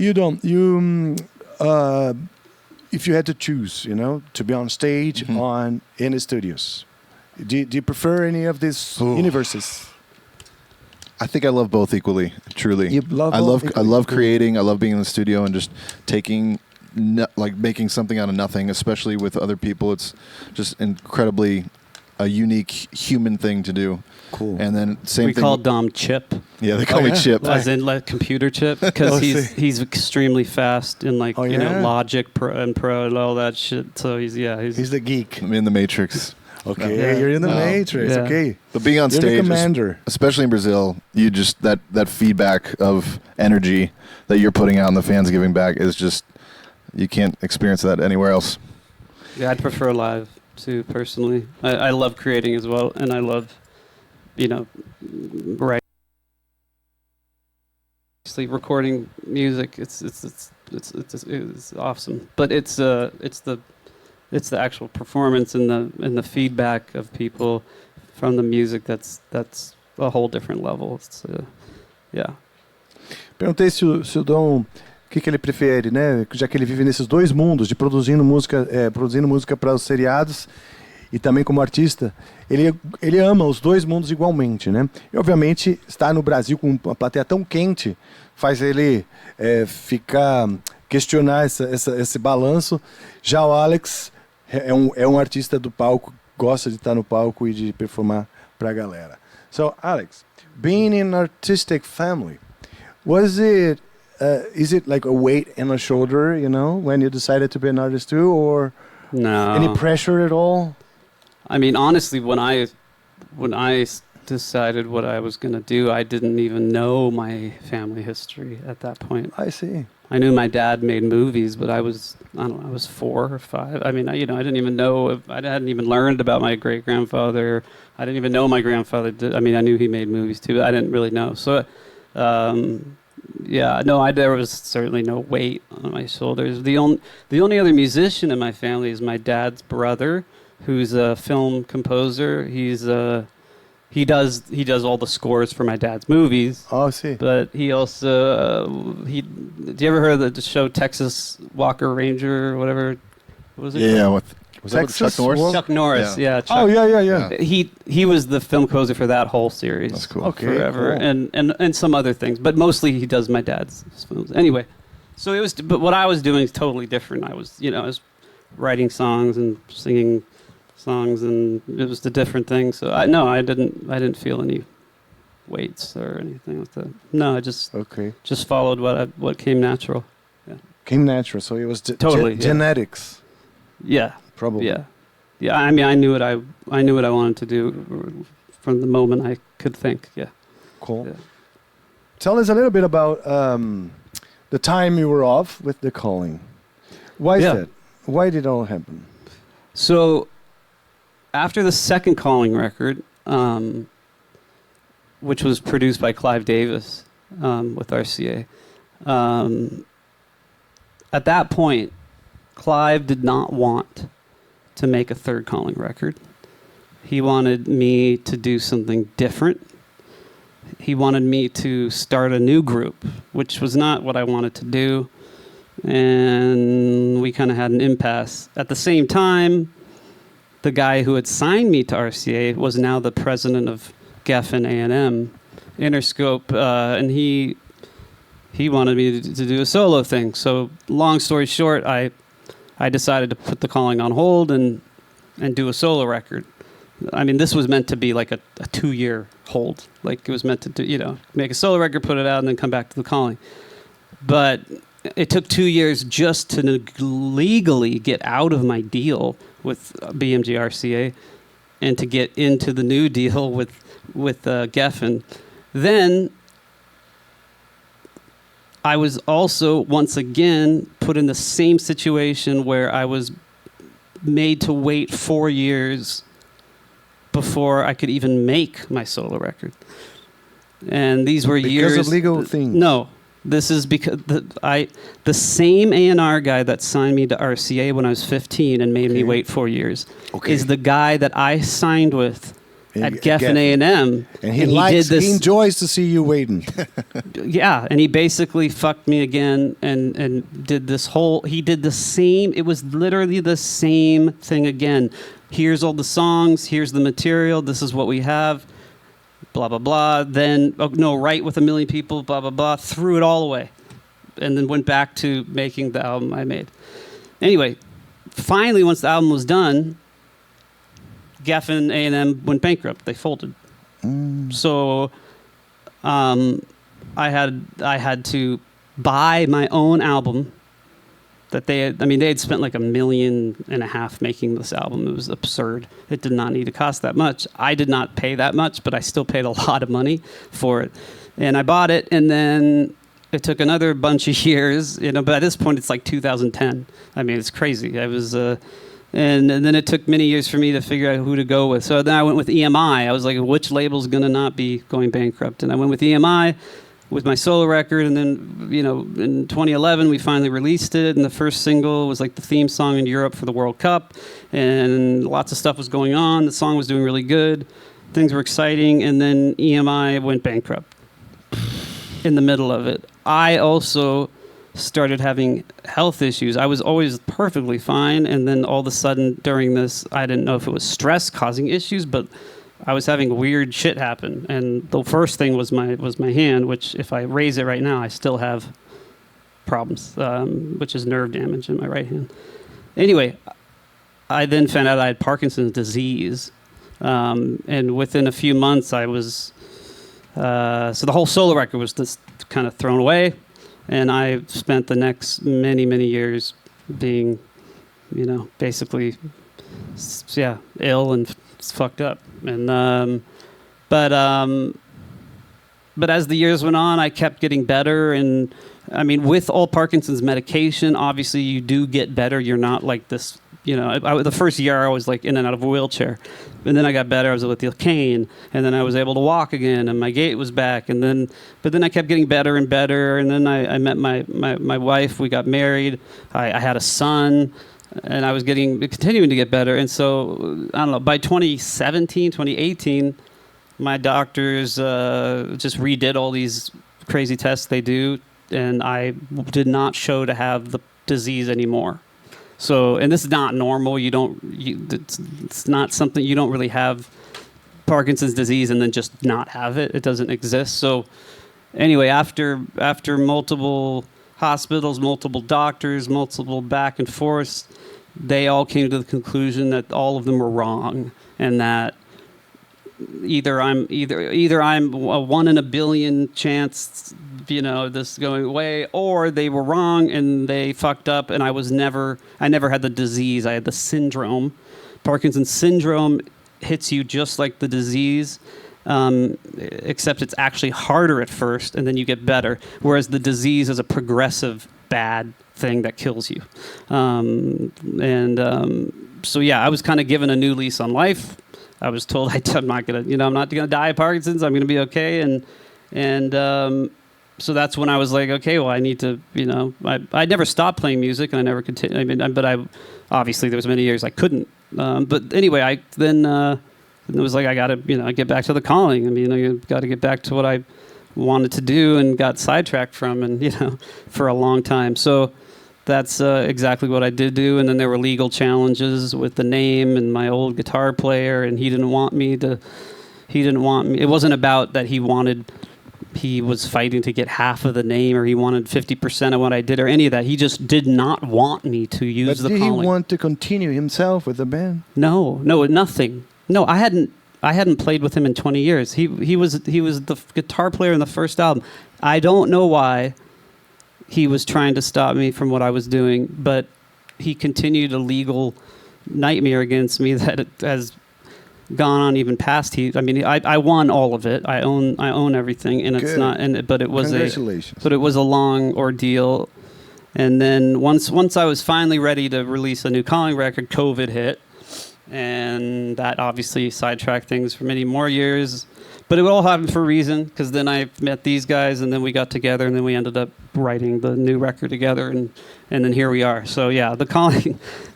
you don't you if you had to choose, to be on stage in the studios, do you prefer any of these universes? I think I love both equally. Truly, I love creating. I love being in the studio and just taking. Making something out of nothing, especially with other people. It's just incredibly a unique human thing to do. Cool. And then same we thing. We call Dom Chip. Yeah, they call me Chip. As in computer chip, because he's extremely fast in Logic and Pro and all that shit. So he's the geek. I'm in the Matrix. Okay, you're in the Matrix. Yeah. Okay, but being on stage, commander. Especially in Brazil, you just that feedback of energy that you're putting out and the fans giving back is just. You can't experience that anywhere else. Yeah, I'd prefer live too, personally. I love creating as well, and I love, writing, recording music. It's awesome, but it's the actual performance and the feedback of people from the music that's a whole different level. It's yeah. Perguntei se o Dom o que ele prefere, né? Já que ele vive nesses dois mundos, de produzindo música para os seriados e também como artista, ele ama os dois mundos igualmente, né? E obviamente estar no Brasil com uma plateia tão quente faz ele questionar esse balanço. Já o Alex é um artista do palco, gosta de estar no palco e de performar para a galera. So Alex, being in an artistic family, was it is it like a weight on the shoulder, when you decided to be an artist too, or no any pressure at all? I mean, honestly, when I decided what I was going to do, I didn't even know my family history at that point. I see. I knew my dad made movies, but I was 4 or 5. I mean, I didn't even know, I hadn't even learned about my great-grandfather. I didn't even know my grandfather did. I mean, I knew he made movies too, but I didn't really know. So, there was certainly no weight on my shoulders. The only other musician in my family is my dad's brother, who's a film composer. He does all the scores for my dad's movies. Oh, I see. But he also did you ever heard of the show Texas Walker Ranger or whatever? What was it? Yeah, was that Chuck Norris? Chuck Norris, yeah. Chuck. Oh, yeah. He was the film composer for that whole series. That's cool. Okay, forever, cool. And some other things, but mostly he does my dad's films. Anyway, so but what I was doing is totally different. I was writing songs and singing songs, and it was the different thing. So I didn't feel any weights or anything like that. No, I just followed what came natural. Yeah. Came natural, so it was totally genetics. Yeah. Probably. Yeah. I mean, I knew what I wanted to do from the moment I could think. Yeah. Cool. Yeah. Tell us a little bit about the time you were off with The Calling. Why is that? Why did it all happen? So, after the second Calling record, which was produced by Clive Davis with RCA, at that point, Clive did not want to make a third Calling record. He wanted me to do something different. He wanted me to start a new group, which was not what I wanted to do. And we kind of had an impasse. At the same time, the guy who had signed me to RCA was now the president of Geffen A&M Interscope, and he wanted me to do a solo thing. So long story short, I decided to put The Calling on hold and do a solo record. I mean, this was meant to be like a 2-year hold. Like, it was meant to do, make a solo record, put it out, and then come back to The Calling. But it took 2 years just to legally get out of my deal with BMG RCA and to get into the new deal with Geffen. Then I was also, once again, put in the same situation where I was made to wait 4 years before I could even make my solo record. And these were years... Because of legal things? No. This is because the same A&R guy that signed me to RCA when I was 15 and made me wait 4 years is the guy that I signed with at Geffen A&M. And he enjoys to see you waiting. Yeah, and he basically fucked me again and did this he did the same, it was literally the same thing again. Here's all the songs, here's the material, this is what we have, blah, blah, blah. Then, write with 1 million people, blah, blah, blah. Threw it all away. And then went back to making the album I made. Anyway, finally, once the album was done, Geffen A&M went bankrupt. They folded. So I had to buy my own album that they had spent like $1.5 million making this album. It was absurd. It did not need to cost that much. I did not pay that much, but I still paid a lot of money for it. And I bought it, and then it took another bunch of years, but at this point it's like 2010. I mean, it's crazy. I was and then it took many years for me to figure out who to go with. So then I went with EMI. I was like, which label's going to not be going bankrupt? And I went with EMI with my solo record. And then, in 2011, we finally released it. And the first single was like the theme song in Europe for the World Cup. And lots of stuff was going on. The song was doing really good. Things were exciting. And then EMI went bankrupt in the middle of it. I also started having health issues. I was always perfectly fine, and then all of a sudden during this, I didn't know if it was stress causing issues, but I was having weird shit happen. And the first thing was my hand, which if I raise it right now, I still have problems, which is nerve damage in my right hand. Anyway, I then found out I had Parkinson's disease, and within a few months I was so the whole solo record was just kind of thrown away. And I spent the next many, many years being, basically, ill and fucked up. And but as the years went on, I kept getting better. And I mean, with all Parkinson's medication, obviously you do get better. You're not like this. The first year I was like in and out of a wheelchair, and then I got better. I was with the cane, and then I was able to walk again, and my gait was back. But then I kept getting better and better, and then I met my wife. We got married. I had a son, and I was continuing to get better. And so I don't know. By 2018, my doctors just redid all these crazy tests they do, and I did not show to have the disease anymore. So, and this is not normal. It's not something, you don't really have Parkinson's disease and then just not have it. It doesn't exist. So anyway, after multiple hospitals, multiple doctors, multiple back and forths, they all came to the conclusion that all of them were wrong, and that either I'm a 1 in a billion chance, this going away, or they were wrong and they fucked up, and I never had the disease. I had the syndrome. Parkinson's syndrome hits you just like the disease, except it's actually harder at first, and then you get better. Whereas the disease is a progressive bad thing that kills you. So yeah, I was kind of given a new lease on life. I was told I'm not gonna die of Parkinson's. I'm gonna be okay, and so that's when I was like, okay, well, I need to, I never stopped playing music, and I never continued. But obviously there was many years I couldn't. But anyway, I then it was like I got to, get back to the calling. I mean, I got to get back to what I wanted to do and got sidetracked from, and for a long time. So that's exactly what I did do. And then there were legal challenges with the name and my old guitar player, and he didn't want me. It wasn't about that he was fighting to get half of the name, or he wanted 50% of what I did, or any of that. He just did not want me to use the calling. But did he want to continue himself with the band? No, nothing. No, I hadn't played with him in 20 years. He was the guitar player in the first album. I don't know why he was trying to stop me from what I was doing, but he continued a legal nightmare against me that has gone on even past. I won all of it. I own everything, and Good. It's not. But it was Congratulations. But it was a long ordeal. And then once I was finally ready to release a new calling record, COVID hit, and that obviously sidetracked things for many more years. But it all happened for a reason, because then I met these guys, and then we got together, and then we ended up writing the new record together, and then here we are. So yeah, the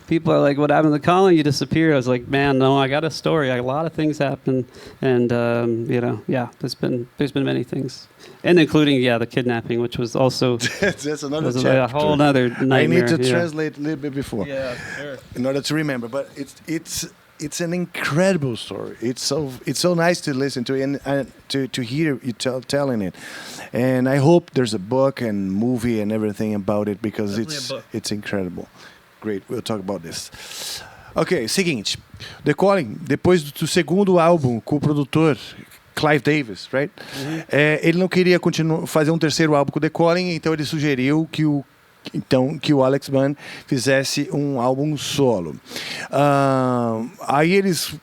people are like, "What happened to Colin? You disappeared." I was like, "Man, no, I got a story. A lot of things happened, and there's been many things, and including the kidnapping, which was also that's another was chapter. A whole other nightmare. I need to translate a little bit before, sure. in order to remember. But it's an incredible story. It's so nice to listen to and to hear you telling it. And I hope there's a book and movie and everything about it, because it's incredible. Great, we'll talk about this. Ok, seguinte. The Calling, depois do segundo álbum com o produtor Clive Davis, right? Ele não queria fazer um terceiro álbum com The Calling, então ele sugeriu que o Alex Mann fizesse um álbum solo. Aí eles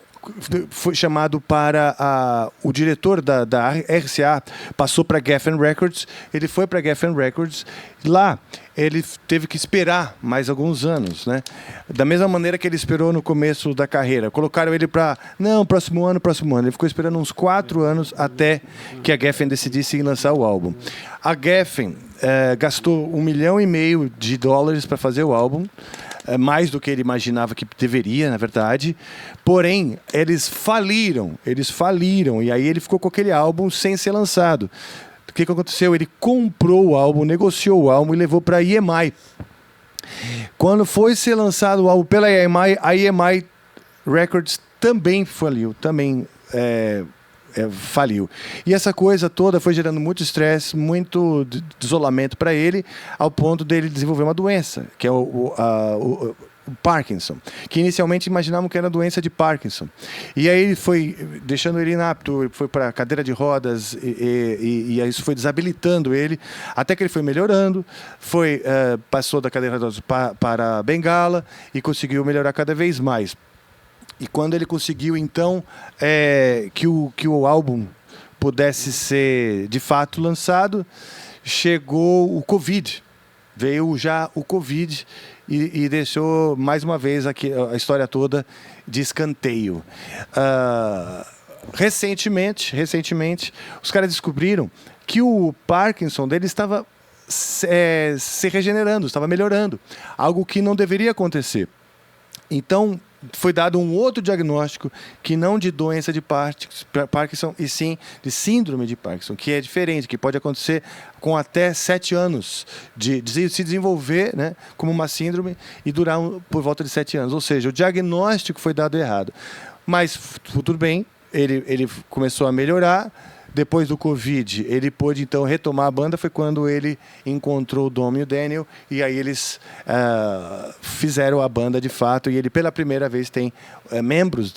foi chamado para o diretor da RCA, passou para Geffen Records, ele foi para Geffen Records, lá ele teve que esperar mais alguns anos, né? Da mesma maneira que ele esperou no começo da carreira. Colocaram ele para, próximo ano. Ele ficou esperando uns 4 anos até que a Geffen decidisse lançar o álbum. A Geffen gastou $1,5 milhão para fazer o álbum, mais do que ele imaginava que deveria, na verdade. Porém, eles faliram, e aí ele ficou com aquele álbum sem ser lançado. O que aconteceu? Ele comprou o álbum, negociou o álbum e levou para a EMI. Quando foi ser lançado o álbum pela EMI, a EMI Records também faliu, faliu. E essa coisa toda foi gerando muito estresse, muito isolamento para ele, ao ponto dele desenvolver uma doença, que é o Parkinson, que inicialmente imaginavam que era doença de Parkinson. E aí ele foi deixando ele inapto, foi para cadeira de rodas, e isso foi desabilitando ele, até que ele foi melhorando, passou da cadeira de rodas para a bengala e conseguiu melhorar cada vez mais. E quando ele conseguiu, então, que o álbum pudesse ser, de fato, lançado, chegou o Covid. Veio já o Covid e deixou, mais uma vez, a história toda de escanteio. Recentemente, os caras descobriram que o Parkinson dele estava se regenerando, estava melhorando. Algo que não deveria acontecer. Então, foi dado um outro diagnóstico, que não de doença de Parkinson, e sim de síndrome de Parkinson, que é diferente, que pode acontecer com até 7 anos, de se desenvolver, né, como uma síndrome e durar por volta de 7 anos. Ou seja, o diagnóstico foi dado errado. Mas tudo bem, ele começou a melhorar. Depois do Covid, ele pôde, então, retomar a banda. Foi quando ele encontrou o Dom e o Daniel, e aí eles fizeram a banda de fato, e ele, pela primeira vez, tem membros,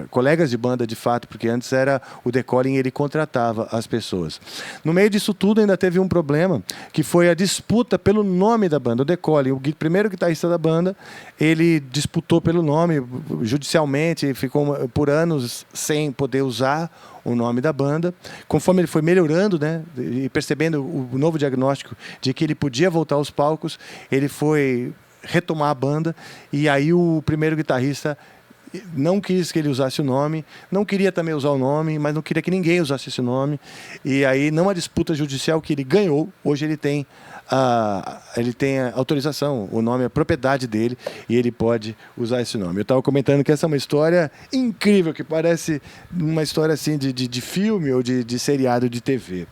colegas de banda de fato, porque antes era o The Calling, ele contratava as pessoas. No meio disso tudo, ainda teve um problema, que foi a disputa pelo nome da banda. O The Calling, o primeiro guitarrista da banda, ele disputou pelo nome judicialmente, ficou por anos sem poder usar o nome da banda. Conforme ele foi melhorando, né, e percebendo o novo diagnóstico de que ele podia voltar aos palcos, ele foi retomar a banda, e aí o primeiro guitarrista não quis que ele usasse o nome, não queria também usar o nome, mas não queria que ninguém usasse esse nome, e aí, numa disputa judicial que ele ganhou, hoje ele tem a autorização, o nome é propriedade dele, e ele pode usar esse nome. Eu estava comentando que essa é uma história incrível, que parece uma história assim de filme ou de seriado de TV.